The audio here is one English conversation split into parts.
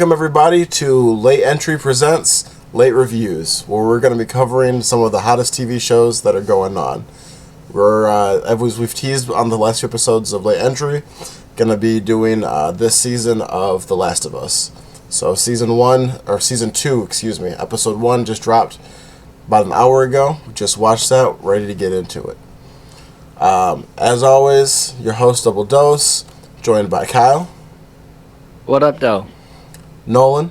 Welcome everybody to Late Entry Presents Late Reviews, where we're going to be covering some of the hottest TV shows that are going on. As we've teased on the last few episodes of Late Entry, going to be doing this season of The Last of Us. So season 2, episode 1 just dropped about an hour ago. We just watched that, ready to get into it. As always, your host Double Dose, joined by Kyle. What up, though? Nolan.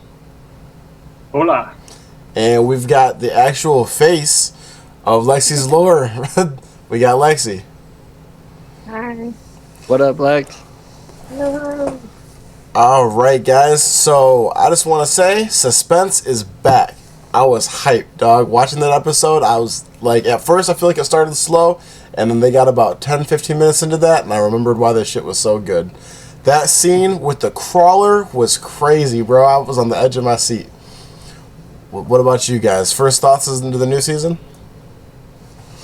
Hola. And we've got the actual face of Lexi's lore. We got Lexi. Hi. What up, Lex? Hello. Alright, guys. So, I just want to say, suspense is back. I was hyped, dog. Watching that episode, I was like, at first I feel like it started slow, and then they got about 10-15 minutes into that, and I remembered why this shit was so good. That scene with the crawler was crazy, bro. I was on the edge of my seat. What about you guys? First thoughts into the new season?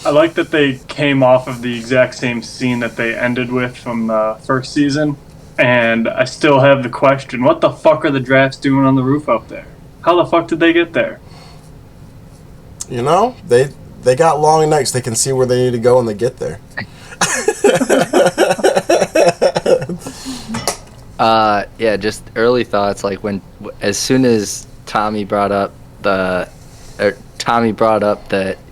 I like that they came off of the exact same scene that they ended with from the first season, and I still have the question, what the fuck are the drafts doing on the roof up there? How the fuck did they get there? You know, they got long nights. They can see where they need to go when they get there. Yeah, just early thoughts. Like as soon as Tommy brought up that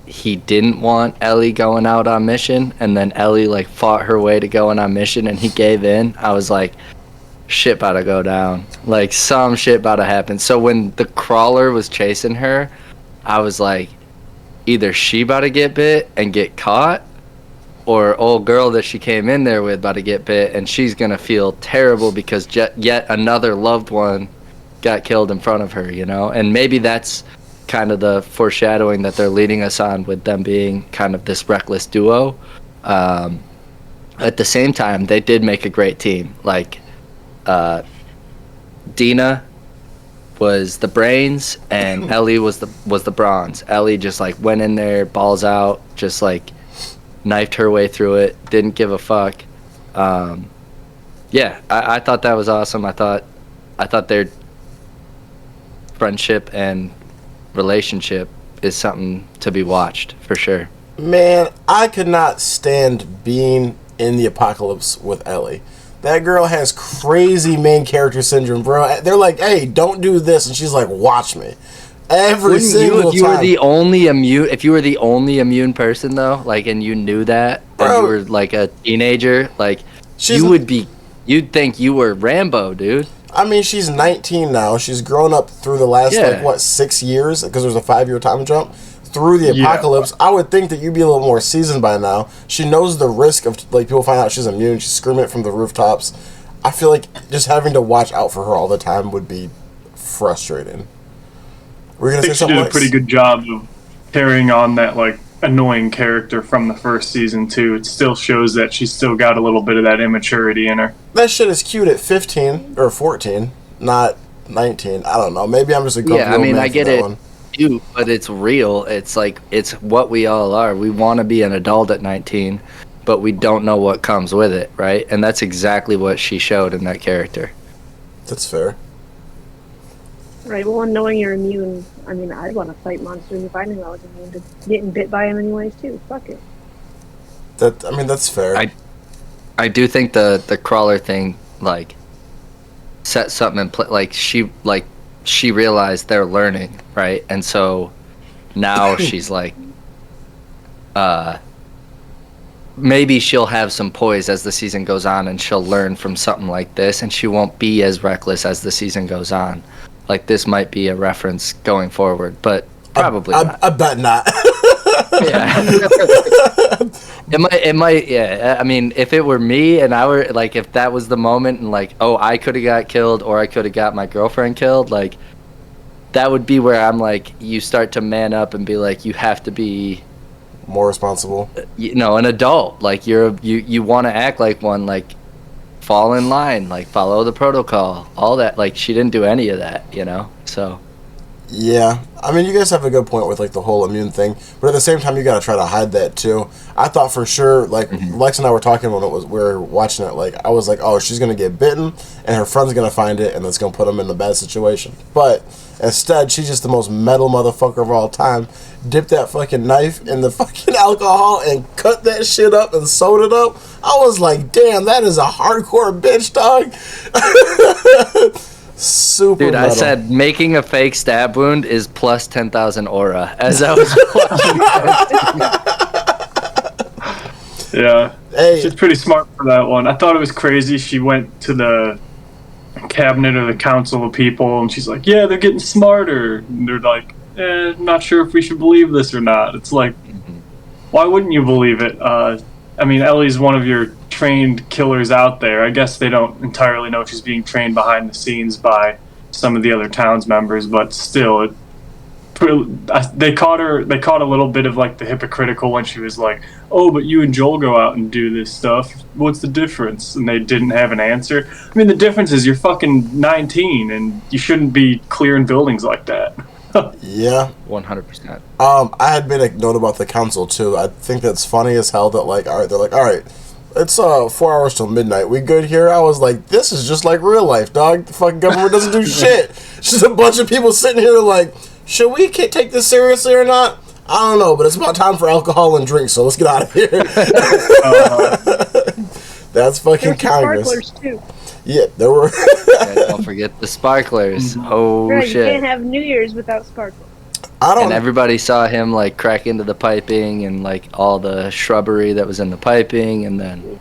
he didn't want Ellie going out on mission, and then Ellie like fought her way to going on mission, and he gave in. I was like, shit about to go down. Like some shit about to happen. So when the crawler was chasing her, I was like, either she about to get bit and get caught, or old girl that she came in there with about to get bit, and she's gonna feel terrible because yet another loved one got killed in front of her, you know? And maybe that's kind of the foreshadowing that they're leading us on with them being kind of this reckless duo. At the same time, they did make a great team. Like, Dina was the brains and Ellie was the bronze. Ellie just like went in there, balls out, just like knifed her way through it, didn't give a fuck. Yeah, I thought that was awesome. I thought their friendship and relationship is something to be watched for sure. Man, I could not stand being in the apocalypse with Ellie. That girl has crazy main character syndrome, bro. They're like, hey, don't do this, and she's like, watch me. Every single time. If you were the only immune person though, like, and you knew that, and you were like a teenager, like, you'd think you were Rambo, dude. I mean, she's 19 now. She's grown up through the last 6 years, because there's a 5-year time jump through the apocalypse. I would think that you'd be a little more seasoned by now. She knows the risk of like people find out she's immune. She's screaming it from the rooftops. I feel like just having to watch out for her all the time would be frustrating. We're gonna say something. She did a pretty good job of carrying on that like annoying character from the first season too. It still shows that she's still got a little bit of that immaturity in her. That shit is cute at 15 or 14, not 19. I don't know. Maybe I'm just a grumpy old man. I get it. One. But it's real. It's like, it's what we all are. We want to be an adult at 19, but we don't know what comes with it, right? And that's exactly what she showed in that character. That's fair. Right, well, knowing you're immune, I mean, I'd want to fight monsters if I knew I was immune to getting bit by them anyways, too. Fuck it. That's fair. I do think the crawler thing, like, set something in place. Like, she realized they're learning, right? And so now she's like, maybe she'll have some poise as the season goes on, and she'll learn from something like this, and she won't be as reckless as the season goes on. Like, this might be a reference going forward, but probably not. I bet not. Yeah. It might, yeah. I mean, if it were me and I were, like, if that was the moment and, like, oh, I could have got killed or I could have got my girlfriend killed, like, that would be where I'm like, you start to man up and be like, you have to be more responsible. You know, an adult. Like, you want to act like one, like, fall in line, like, follow the protocol, all that. Like, she didn't do any of that, you know, so. Yeah, I mean, you guys have a good point with like the whole immune thing, but at the same time, you gotta try to hide that too. I thought for sure, like Lex and I were talking when we were watching it. Like I was like, oh, she's gonna get bitten, and her friend's gonna find it, and that's gonna put them in a bad situation. But instead, she's just the most metal motherfucker of all time. Dipped that fucking knife in the fucking alcohol and cut that shit up and sewed it up. I was like, damn, that is a hardcore bitch, dog. Super Dude, metal. I said making a fake stab wound is plus 10,000 aura as I was watching. Yeah. Hey. She's pretty smart for that one. I thought it was crazy. She went to the cabinet or the council of people, and she's like, yeah, they're getting smarter. And they're like, not sure if we should believe this or not. It's like, why wouldn't you believe it? I mean, Ellie's one of your trained killers out there. I guess they don't entirely know she's being trained behind the scenes by some of the other towns members, but still, they caught a little bit of like the hypocritical when she was like, oh, but you and Joel go out and do this stuff. What's the difference? And they didn't have an answer. I mean, the difference is you're fucking 19 and you shouldn't be clearing buildings like that. Yeah. 100%. I had made a note about the council too. I think that's funny as hell that like, all right, they're like, all right, it's 4 hours till midnight. We good here? I was like, this is just like real life, dog. The fucking government doesn't do shit. It's just a bunch of people sitting here like, should we take this seriously or not? I don't know, but it's about time for alcohol and drinks, so let's get out of here. That's fucking Congress. Sparklers too. Yeah, there were. Yeah, don't forget the sparklers. Oh, Right, you shit. can't have New Year's without sparklers. I don't. And everybody saw him like crack into the piping and like all the shrubbery that was in the piping, and then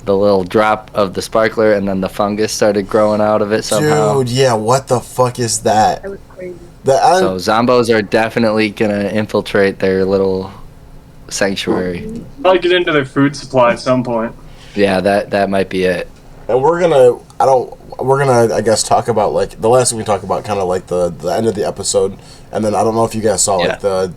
the little drop of the sparkler, and then the fungus started growing out of it somehow. Dude, yeah, what the fuck is that? That was crazy. So zombos are definitely gonna infiltrate their little sanctuary. I'll get into their food supply at some point. Yeah, that might be it. And we're gonna, I guess, talk about like the last thing we talk about, kind of like the end of the episode, and then I don't know if you guys saw like the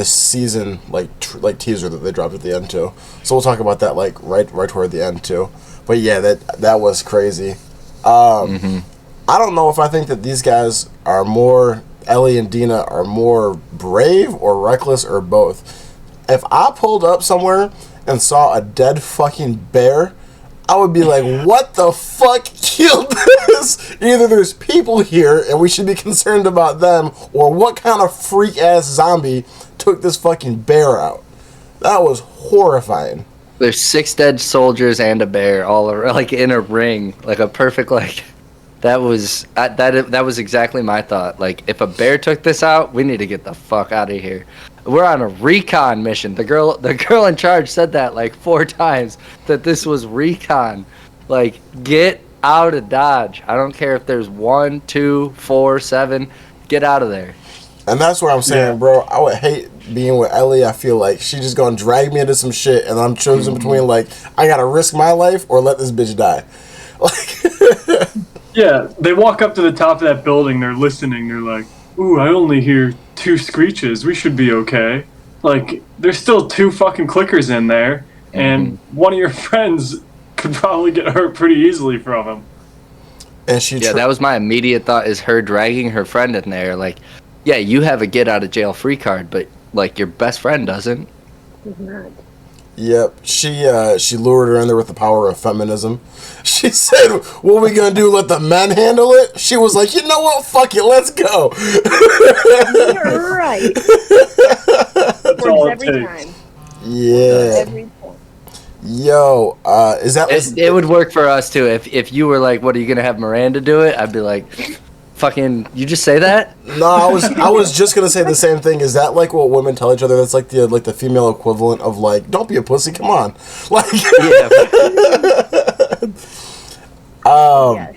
season like teaser that they dropped at the end too. So we'll talk about that like right toward the end too. But yeah, that was crazy. I don't know if I think that these guys are more, Ellie and Dina are more brave or reckless or both. If I pulled up somewhere and saw a dead fucking bear, I would be like, what the fuck killed this? Either there's people here and we should be concerned about them, or what kind of freak ass zombie took this fucking bear out? That was horrifying. There's 6 dead soldiers and a bear all around, like in a ring, like a perfect like. That was exactly my thought. Like, if a bear took this out, we need to get the fuck out of here. We're on a recon mission. The girl in charge said that like 4 times, that this was recon. Like, get out of Dodge. I don't care if there's 1, 2, 4, 7. Get out of there. And that's where I'm saying, bro, I would hate being with Ellie. I feel like she just gonna drag me into some shit, and I'm choosing between like, I gotta risk my life or let this bitch die. Like. Yeah, they walk up to the top of that building, they're listening, they're like, ooh, I only hear 2 screeches, we should be okay. Like, there's still 2 fucking clickers in there, and one of your friends could probably get hurt pretty easily from them. And she that was my immediate thought, is her dragging her friend in there. Like, yeah, you have a get out of jail free card, but like your best friend doesn't. He's not. Yep, she lured her in there with the power of feminism. She said, what are we gonna do, let the men handle it? She was like, you know what, fuck it, let's go. You're right. That's all it every takes. time. Yeah. Every point. Yo, is that... It would work for us too. If you were like, what, are you gonna have Miranda do it? I'd be like, fucking, you just say that? No, I was just gonna say the same thing. Is that like what women tell each other? That's like the female equivalent of like, don't be a pussy, come on. Like, Yeah. Yes.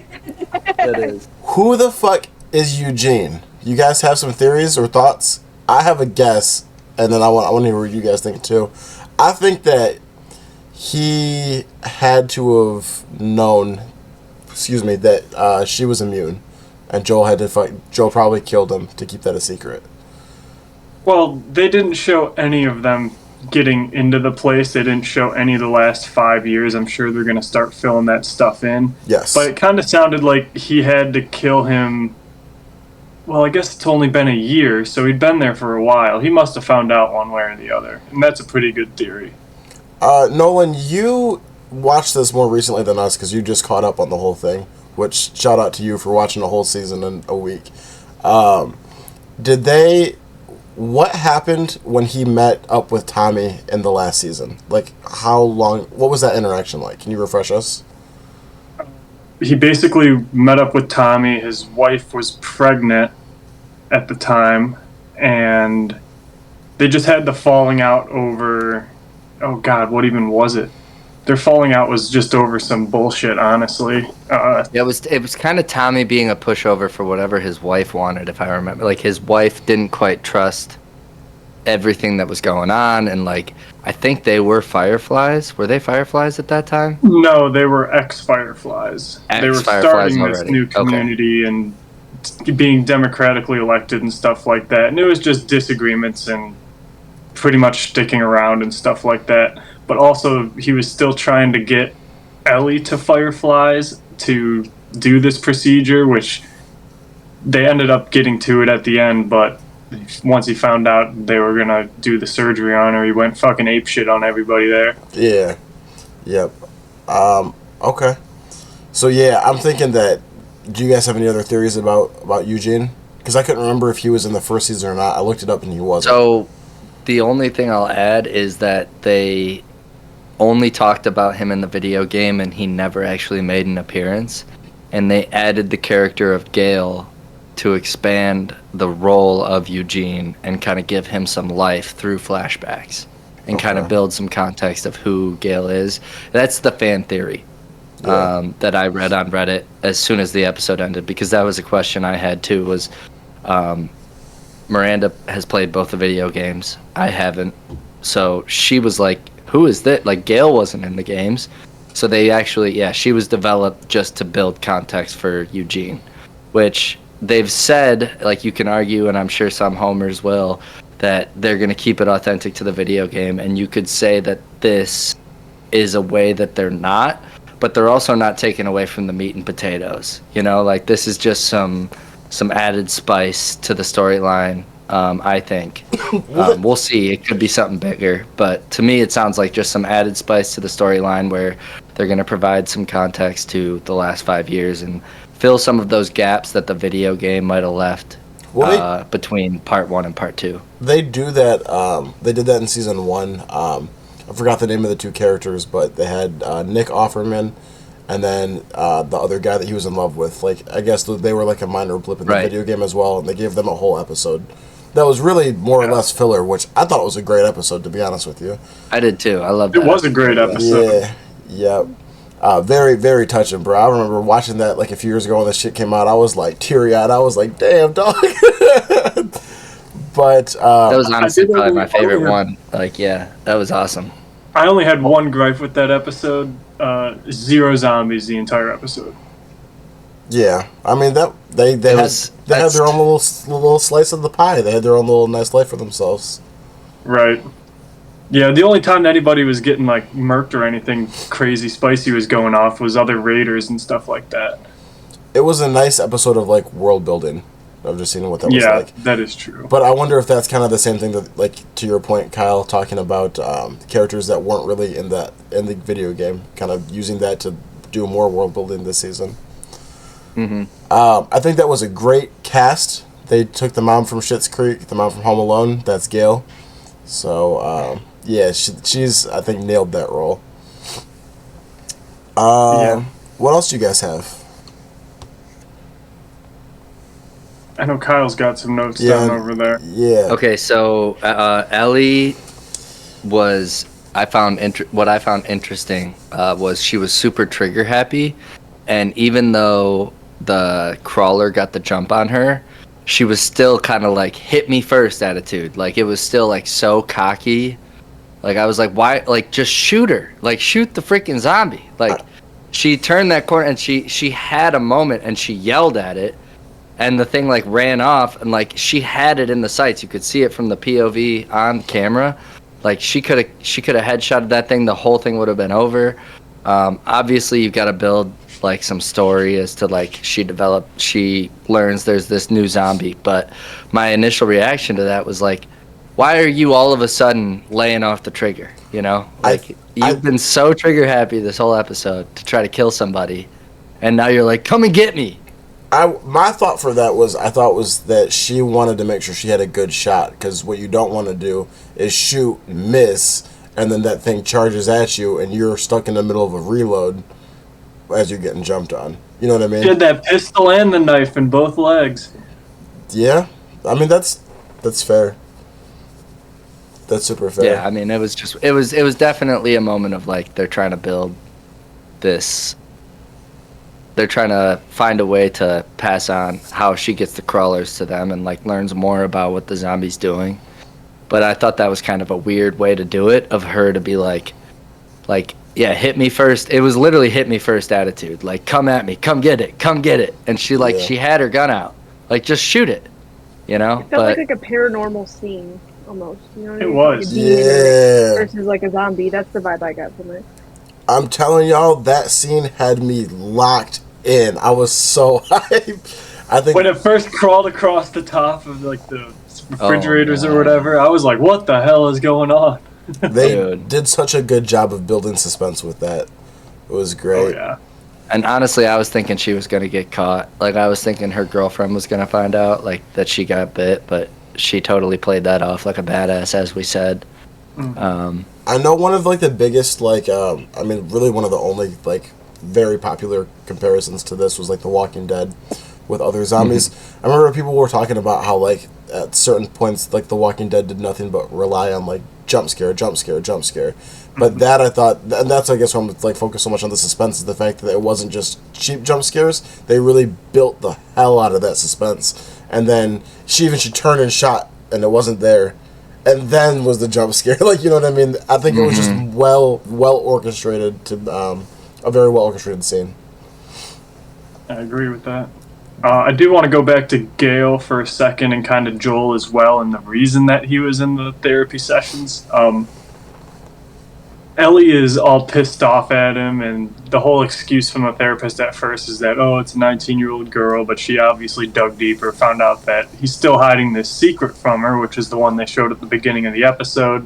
That is. who the fuck is Eugene? You guys have some theories or thoughts? I have a guess, and then I want to hear what you guys think too. I think that he had to have known, that she was immune. And Joel had to fight. Joel probably killed him to keep that a secret. Well, they didn't show any of them getting into the place. They didn't show any of the last 5 years. I'm sure they're going to start filling that stuff in. Yes. But it kind of sounded like he had to kill him Well, I guess it's only been a year, so he'd been there for a while. He must have found out one way or the other, and that's a pretty good theory. Nolan, you watched this more recently than us because you just caught up on the whole thing. Which shout out to you for watching the whole season in a week. What happened when he met up with Tommy in the last season? Like, how long? What was that interaction like? Can you refresh us? He basically met up with Tommy. His wife was pregnant at the time, and they just had the falling out over. Oh God, what even was it? Their falling out was just over some bullshit, honestly. It was kind of Tommy being a pushover for whatever his wife wanted, if I remember. Like, his wife didn't quite trust everything that was going on, and like, I think they were Fireflies. Were they Fireflies at that time? No, they were ex-Fireflies. They were Ex-Fireflies starting this already. new Okay. community and being democratically elected and stuff like that. And it was just disagreements and pretty much sticking around and stuff like that. But also, he was still trying to get Ellie to Fireflies to do this procedure, which they ended up getting to it at the end, but once he found out they were gonna do the surgery on her, he went fucking apeshit on everybody there. Yeah. Yep. Okay. So yeah, I'm thinking that. Do you guys have any other theories about Eugene? Because I couldn't remember if he was in the first season or not. I looked it up and he wasn't. So, the only thing I'll add is that they only talked about him in the video game and he never actually made an appearance. And they added the character of Gale to expand the role of Eugene and kind of give him some life through flashbacks and kind of build some context of who Gale is. That's the fan theory that I read on Reddit as soon as the episode ended, because that was a question I had too, was Miranda has played both the video games. I haven't. So she was like, who is that? Like, Gale wasn't in the games. So they actually, she was developed just to build context for Eugene, which they've said, like, you can argue, and I'm sure some homers will, that they're going to keep it authentic to the video game. And you could say that this is a way that they're not, but they're also not taking away from the meat and potatoes. You know, like, this is just some added spice to the storyline, I think. We'll see. It could be something bigger. But to me, it sounds like just some added spice to the storyline where they're going to provide some context to the last 5 years and fill some of those gaps that the video game might have left between part 1 and part 2. They do that. They did that in season 1. I forgot the name of the two characters, but they had Nick Offerman and then the other guy that he was in love with. Like, I guess they were like a minor blip in the video game as well, and they gave them a whole episode that was really more or less filler, which I thought was a great episode, to be honest with you. I did too. I loved it. It was a great episode. Yeah. Very, very touching, bro. I remember watching that like a few years ago when this shit came out. I was like teary-eyed. I was like, damn, dog. But that was honestly probably my favorite one. Like, yeah, that was awesome. I only had one gripe with that episode. 0 zombies the entire episode. Yeah, I mean that they had their own little slice of the pie. They had their own little nice life for themselves. Right. Yeah, the only time anybody was getting like murked or anything crazy spicy was going off was other raiders and stuff like that. It was a nice episode of like world building. I've just seen what that was like. Yeah, that is true. But I wonder if that's kind of the same thing that, like, to your point, Kyle, talking about characters that weren't really in the video game, kind of using that to do more world building this season. Mm-hmm. I think that was a great cast. They took the mom from Schitt's Creek, the mom from Home Alone. That's Gail. So she's I think nailed that role. What else do you guys have? I know Kyle's got some notes down over there. Yeah. Okay, so Ellie was what I found interesting was she was super trigger happy, and even though the crawler got the jump on her, she was still kind of like hit me first attitude. Like, it was still like so cocky. Like, I was like, why? Like, just shoot her. Like, shoot the freaking zombie. Like, she turned that corner and she had a moment and she yelled at it. And the thing, like, ran off, and, like, she had it in the sights. You could see it from the POV on camera. Like, she could have headshotted that thing. The whole thing would have been over. Obviously, you've got to build like some story as to like she learns there's this new zombie. But my initial reaction to that was like, why are you all of a sudden laying off the trigger? You know, like you've been so trigger happy this whole episode to try to kill somebody, and now you're like, come and get me. My thought for that was that she wanted to make sure she had a good shot, because what you don't want to do is shoot, miss, and then that thing charges at you and you're stuck in the middle of a reload as you're getting jumped on. You know what I mean? She had that pistol and the knife in both legs. Yeah, I mean that's fair. That's super fair. Yeah, I mean it was definitely a moment of like they're trying to build this. They're trying to find a way to pass on how she gets the crawlers to them and like learns more about what the zombie's doing. But I thought that was kind of a weird way to do it, of her to be like, yeah, hit me first. It was literally hit me first attitude. Like, come at me, come get it. And she she had her gun out. Like, just shoot it, you know? It felt like a paranormal scene, almost. You know what I mean? It was. Like a demon versus like a zombie. That's the vibe I got from it. I'm telling y'all, that scene had me locked in. I was so hyped. I think when it first crawled across the top of like the refrigerators or whatever, I was like, what the hell is going on? They did such a good job of building suspense with that. It was great. Oh, yeah. And honestly, I was thinking she was going to get caught. Like, I was thinking her girlfriend was going to find out, like, that she got bit, but she totally played that off like a badass, as we said. I know one of, like, the biggest, like, I mean, really one of the only, like, very popular comparisons to this was, like, The Walking Dead with other zombies. I remember people were talking about how, like, at certain points, like, The Walking Dead did nothing but rely on, like, jump scare. But that, I thought, and that's, I guess, why I'm, like, focused so much on the suspense, is the fact that it wasn't just cheap jump scares. They really built the hell out of that suspense. And then she turned and shot, and it wasn't there. And then was the jump scare. Like, you know what I mean? I think it was just well orchestrated to, a very well orchestrated scene. I agree with that. I do want to go back to Gale for a second, and kind of Joel as well, and the reason that he was in the therapy sessions. Ellie is all pissed off at him, and the whole excuse from the therapist at first is that, oh, it's a 19-year-old girl, but she obviously dug deeper, found out that he's still hiding this secret from her, which is the one they showed at the beginning of the episode.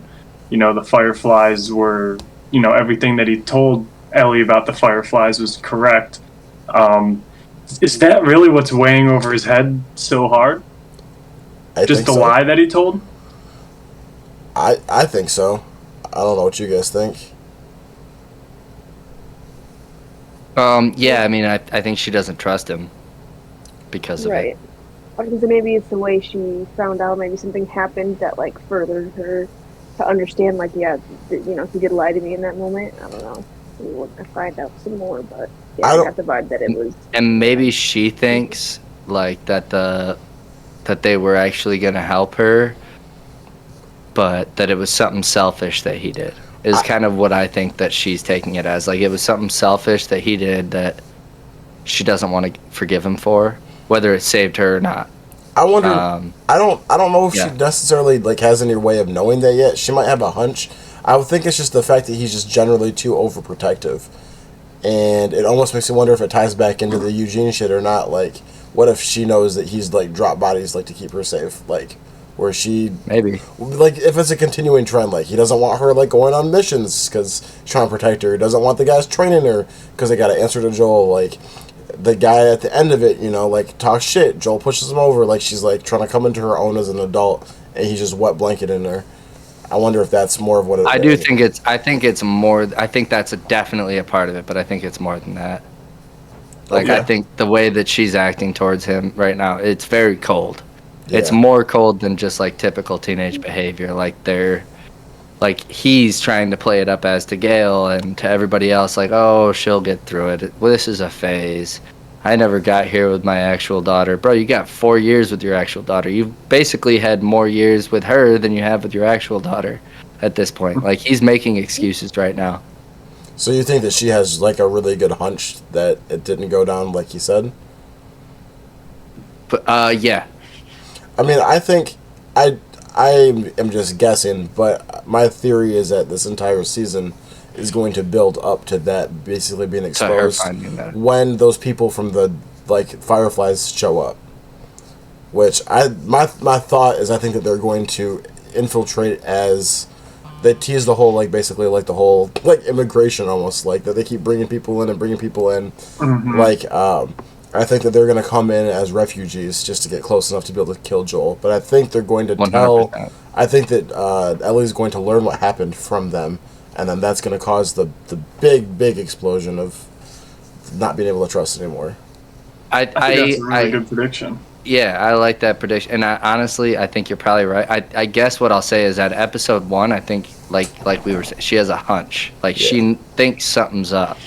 You know, the Fireflies were, you know, everything that he told Ellie about the Fireflies was correct. Is that really what's weighing over his head so hard? Just the lie that he told? I think so. I don't know what you guys think. Yeah, I mean, I think she doesn't trust him because of it. Right. I think maybe it's the way she found out. Maybe something happened that like furthered her to understand. Like, yeah, you know, he did lie to me in that moment. I don't know. We want to find out some more, but yeah, I got the vibe that it was. And maybe she thinks like that they were actually gonna help her, but that it was something selfish that he did. Is kind of what I think that she's taking it as. Like, it was something selfish that he did that she doesn't want to forgive him for, whether it saved her or not. I wonder. I don't know if she necessarily like has any way of knowing that yet. She might have a hunch. I would think it's just the fact that he's just generally too overprotective, and it almost makes me wonder if it ties back into the Eugene shit or not. Like, what if she knows that he's like dropped bodies like to keep her safe, like. Where she maybe like if it's a continuing trend, like he doesn't want her like going on missions because he's trying to protect her. He doesn't want the guys training her because they got to answer to Joel. Like the guy at the end of it, you know, like talks shit. Joel pushes him over, like she's like trying to come into her own as an adult, and he's just wet blanketing her. I wonder if that's more of what it is. I think it's more. I think that's definitely a part of it, but I think it's more than that. Like I think the way that she's acting towards him right now, it's very cold. Yeah. It's more cold than just like typical teenage behavior. Like he's trying to play it up as to Gale and to everybody else, like, oh, she'll get through it. Well, this is a phase. I never got here with my actual daughter. Bro, you got 4 years with your actual daughter. You've basically had more years with her than you have with your actual daughter at this point. Like, he's making excuses right now. So you think that she has like a really good hunch that it didn't go down like he said? But yeah. I mean, I think I am just guessing, but my theory is that this entire season is going to build up to that basically being To her exposed finding that. when those people from the Fireflies show up. Which my thought is I think that they're going to infiltrate as they tease the whole basically the whole immigration almost that they keep bringing people in. Mm-hmm. I think that they're going to come in as refugees just to get close enough to be able to kill Joel. But I think they're going to 100%. I think that Ellie's going to learn what happened from them, and then that's going to cause the big explosion of not being able to trust anymore. I think that's a really good prediction. Yeah, I like that prediction, and honestly, I think you're probably right. I guess what I'll say is that episode 1, I think, like we were saying, she has a hunch. She thinks something's up.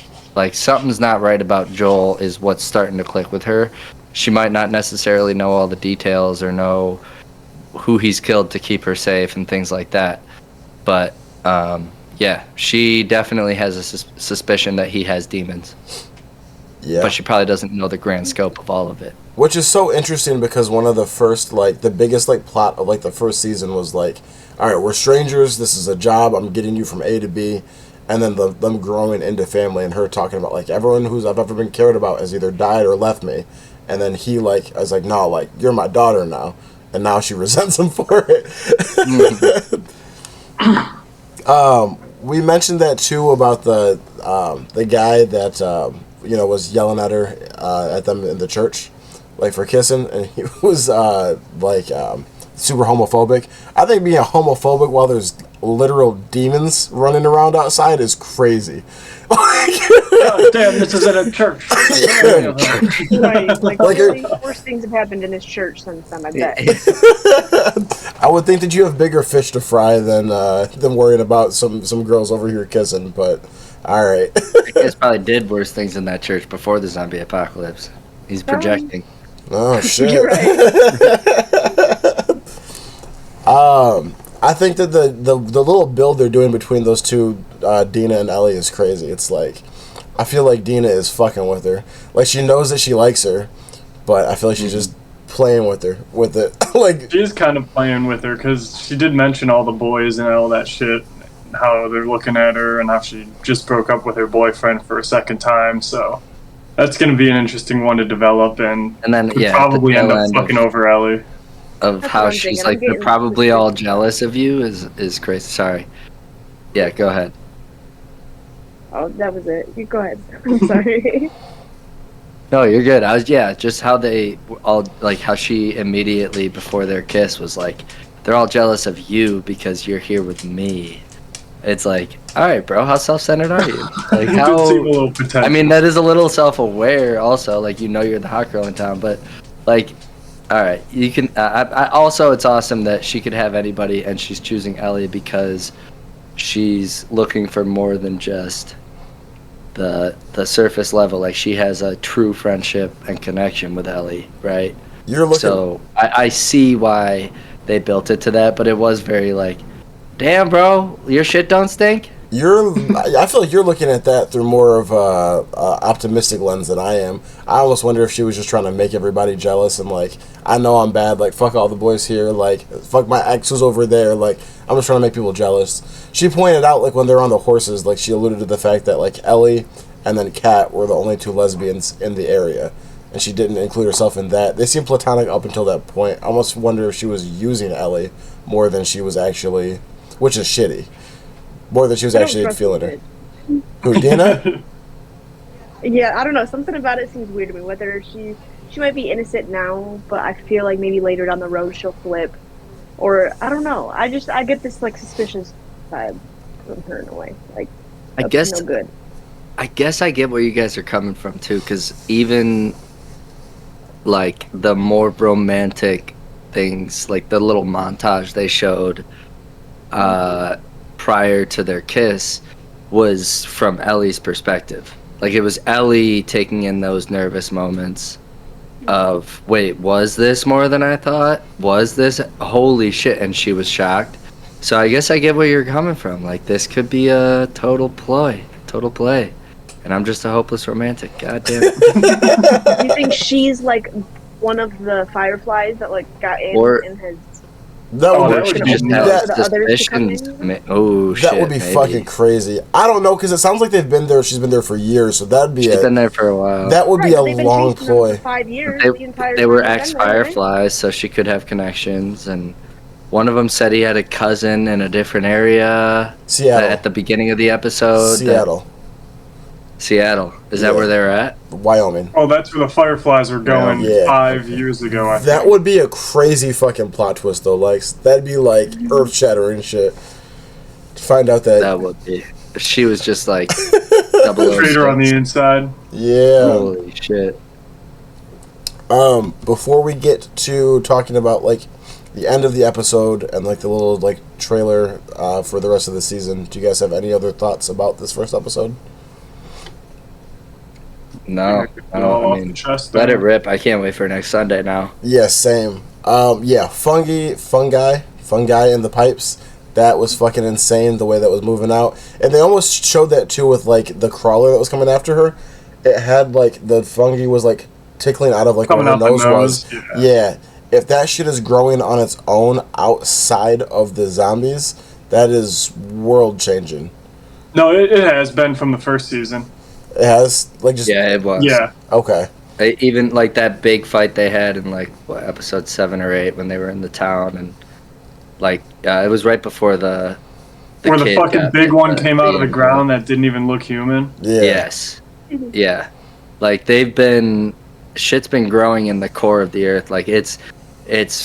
Something's not right about Joel is what's starting to click with her. She might not necessarily know all the details or know who he's killed to keep her safe and things like that. But, yeah, she definitely has a suspicion that he has demons. Yeah. But she probably doesn't know the grand scope of all of it. Which is so interesting because one of the first, the biggest, plot of, the first season was, all right, we're strangers, this is a job, I'm getting you from A to B, and then them growing into family and her talking about, everyone who's I've ever been cared about has either died or left me, and then he, I was like, no, you're my daughter now, and now she resents him for it. We mentioned that, too, about the guy that, was yelling at her, at them in the church. For kissing, and he was super homophobic. I think being homophobic while there's literal demons running around outside is crazy. God damn, this is at a church. Right, really worse things have happened in this church since then, I bet. I would think that you have bigger fish to fry than worrying about some girls over here kissing, but alright. I guess probably did worse things in that church before the zombie apocalypse. He's projecting. Oh shit! You're right. I think that the little build they're doing between those two, Dina and Ellie, is crazy. It's I feel like Dina is fucking with her. She knows that she likes her, but I feel like she's just playing with her with it. She's kind of playing with her because she did mention all the boys and all that shit, how they're looking at her, and how she just broke up with her boyfriend for a second time. So. That's going to be an interesting one to develop, and then probably end up fucking over Ellie. Of how she's they're probably all jealous of you is crazy. Sorry. Yeah, go ahead. Oh, that was it. You go ahead. I'm sorry. No, you're good. I was just how they all how she immediately before their kiss was they're all jealous of you because you're here with me. It's all right, bro, how self-centered are you? How... I mean, that is a little self-aware also. You're the hot girl in town, but, all right, you can... also, it's awesome that she could have anybody, and she's choosing Ellie because she's looking for more than just the surface level. She has a true friendship and connection with Ellie, right? So, I see why they built it to that, but it was very, damn, bro, your shit don't stink? I feel like you're looking at that through more of a optimistic lens than I am. I almost wonder if she was just trying to make everybody jealous and I know I'm bad, fuck all the boys here, fuck my ex who's over there, I'm just trying to make people jealous. She pointed out when they're on the horses, she alluded to the fact that Ellie and then Kat were the only two lesbians in the area, and she didn't include herself in that. They seemed platonic up until that point. I almost wonder if she was using Ellie more than she was actually, which is shitty. More than she was actually feeling her. Who, Dina? Yeah, I don't know. Something about it seems weird to me. Whether she might be innocent now, but I feel like maybe later down the road she'll flip. Or, I don't know. I get this, suspicious vibe from her in a way. I guess no good. I guess I get where you guys are coming from, too, because even, the more romantic things, the little montage they showed, prior to their kiss was from Ellie's perspective. It was Ellie taking in those nervous moments of, wait, was this more than I thought? Was this? Holy shit. And she was shocked. So I guess I get where you're coming from. This could be a total play. And I'm just a hopeless romantic. God damn it. Do you think she's, one of the Fireflies that, got in and has... That Oh, would that be, would She be just nuts. had For the others to come suspicions. in? Oh shit! that would be maybe. fucking crazy. I don't know because it sounds like they've been there. She's been there for years, so that'd be She's been there for a while. that would be Right, a but they've been long chasing them ploy. for 5 years. They, the entire they time were they've ex been there, right? Fireflies, so she could have connections. And one of them said he had a cousin in a different area Seattle. at the beginning of the episode. Seattle, Seattle. Is that Yeah. where they're at? Wyoming. Oh, that's where the Fireflies were going Yeah. 5 years ago, I That think. would be a crazy fucking plot twist, though. Like that'd be like earth shattering shit. To find out that, That would be. She was just like 006. Traitor on the inside. yeah. Holy shit. Before we get to talking about like the end of the episode and like the little like trailer for the rest of the season, do you guys have any other thoughts about this first episode? No, Get it all I off mean, the chest let there. it rip. I can't wait for next Sunday now. Yeah, same. Yeah, fungi in the pipes. That was fucking insane the way that was moving out. And they almost showed that too with like the crawler that was coming after her. It had like the fungi was like tickling out of like Coming where out her the nose nose, was. yeah. Yeah. If that shit is growing on its own outside of the zombies, that is world changing. No, it has been from the first season. It has like just Yeah, it was. Yeah. okay. Even like that big fight they had in like what, episode 7 or 8 when they were in the town, and like it was right before the Where the kid fucking got big the- one came out of the being- ground that didn't even look human. Yeah. Yes. Yeah. Like shit's been growing in the core of the earth. Like it's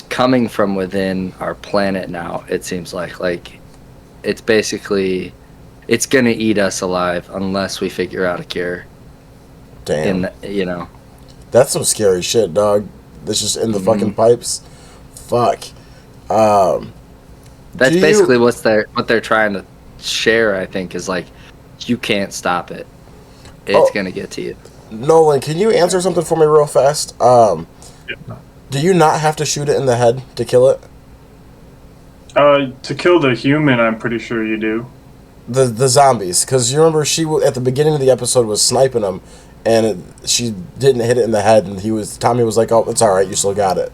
coming from within our planet now. It seems like it's basically it's gonna eat us alive unless we figure out a cure. Damn. In That's some scary shit, dog. That's just in the fucking pipes. Fuck. That's Do you- basically what they're trying to share. I think is like you can't stop it. It's Oh. gonna get to you. Nolan, can you answer something for me real fast? Do you not have to shoot it in the head to kill it? To kill the human, I'm pretty sure you do. The zombies, because you remember at the beginning of the episode was sniping them, and she didn't hit it in the head, and Tommy was like, "Oh, it's all right, you still got it."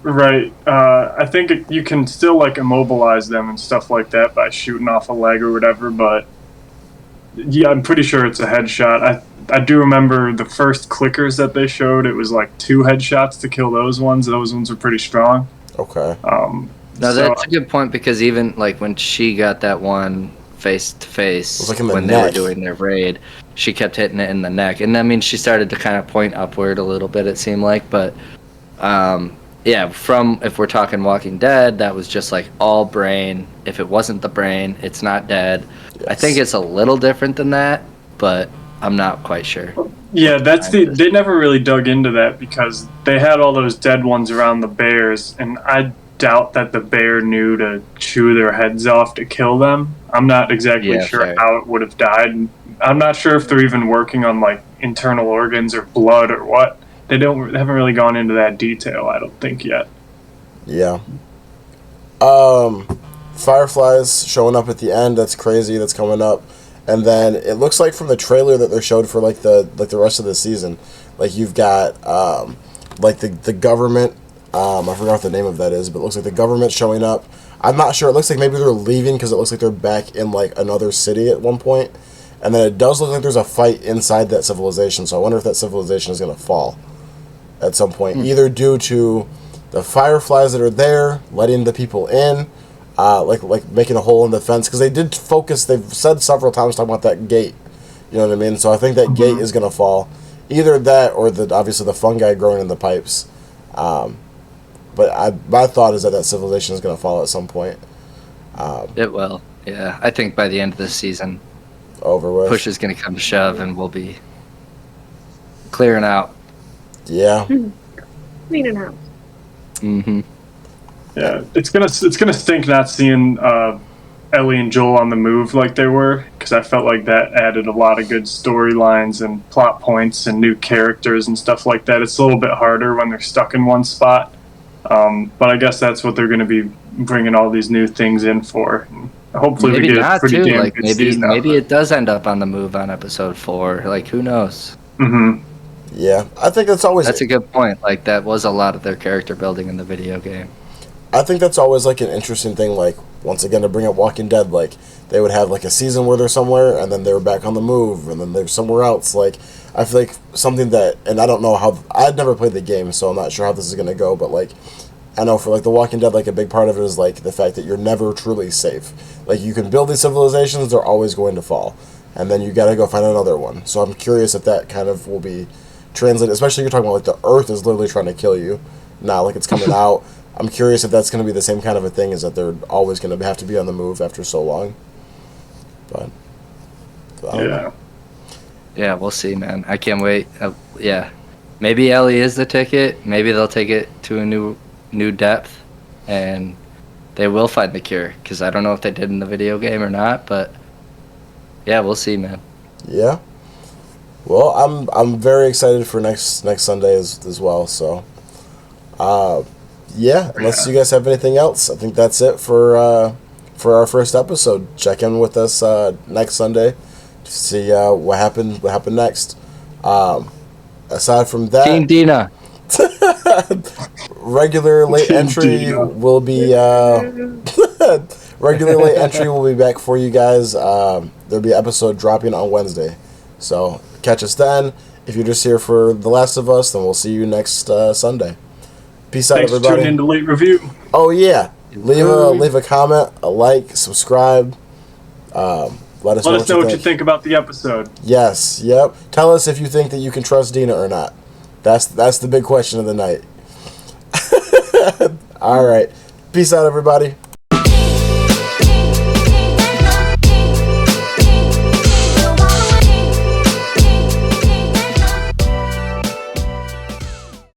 Right. I think you can still like immobilize them and stuff like that by shooting off a leg or whatever, but yeah, I'm pretty sure it's a headshot. I do remember the first clickers that they showed, it was like 2 headshots to kill those ones. Those ones were pretty strong. Okay. No, that's a good point because even like when she got that one face to face like in the when they were neck. doing their raid, she kept hitting it in the neck, and I mean she started to kind of point upward a little bit. It seemed like, but yeah, if we're talking Walking Dead, that was just like all brain. If it wasn't the brain, it's not dead. I Yes. think it's a little different than that, but I'm not quite sure. Yeah, they never really dug into that because they had all those dead ones around the bears, and I doubt that the bear knew to chew their heads off to kill them. I'm not exactly Yeah, sure fair. how it would have died. I'm not sure if they're even working on like internal organs or blood or what. They haven't really gone into that detail, I don't think yet. Yeah. Fireflies showing up at the end. That's crazy. That's coming up, and then it looks like from the trailer that they showed for like the rest of the season, like you've got like the government. I forgot what the name of that is, but it looks like the government showing up. I'm not sure. It looks like maybe they're leaving because it looks like they're back in like another city at one point, and then it does look like there's a fight inside that civilization. So I wonder if that civilization is going to fall at some point, either due to the fireflies that are there letting the people in, like making a hole in the fence, because they did focus. They've said several times talking about that gate. You know what I mean? So I think that gate is going to fall. Either that or obviously the fungi growing in the pipes. But my thought is that civilization is going to fall at some point. It will. Yeah, I think by the end of this season, Over with. push is going to come to shove, and we'll be clearing out. Yeah. Cleaning house. Mm-hmm. Yeah, it's gonna stink not seeing Ellie and Joel on the move like they were, because I felt like that added a lot of good storylines and plot points and new characters and stuff like that. It's a little bit harder when they're stuck in one spot, but I guess that's what they're going to be bringing all these new things in for. And hopefully, Maybe we get a not pretty too. damn Like good maybe season out of it does end up on the move on episode 4. Like who knows? Mm-hmm. Yeah. I think that's always. That's a good point. Like that was a lot of their character building in the video game. I think that's always like an interesting thing. Like once again, to bring up Walking Dead, like they would have like a season where they're somewhere, and then they're back on the move, and then they're somewhere else. Like I feel like something that, and I don't know how. I'd never played the game, so I'm not sure how this is gonna go. But like, I know for like The Walking Dead, like a big part of it is like the fact that you're never truly safe. Like you can build these civilizations, they're always going to fall, and then you gotta go find another one. So I'm curious if that kind of will be translated. Especially you're talking about like the Earth is literally trying to kill you, not like it's coming out. I'm curious if that's going to be the same kind of a thing, is that they're always going to have to be on the move after so long. But I don't know. Yeah, we'll see, man. I can't wait. Yeah, maybe Ellie is the ticket. Maybe they'll take it to a new depth, and they will find the cure. Because I don't know if they did in the video game or not, but yeah, we'll see, man. Yeah. Well, I'm very excited for next Sunday as well. So, yeah. Unless you guys have anything else, I think that's it for our first episode. Check in with us next Sunday to see what happened next. Aside from that, Team Dina. regular late Team entry Dina. will be regular late entry will be back for you guys. There'll be an episode dropping on Wednesday, so catch us then. If you're just here for The Last of Us, then we'll see you next Sunday. Peace out, Thanks for everybody. tuning in to Late Review. Oh yeah, leave a comment, a like, subscribe. Let us know what you think about the episode. Yes, yep. Tell us if you think that you can trust Dina or not. That's the big question of the night. All right, peace out, everybody.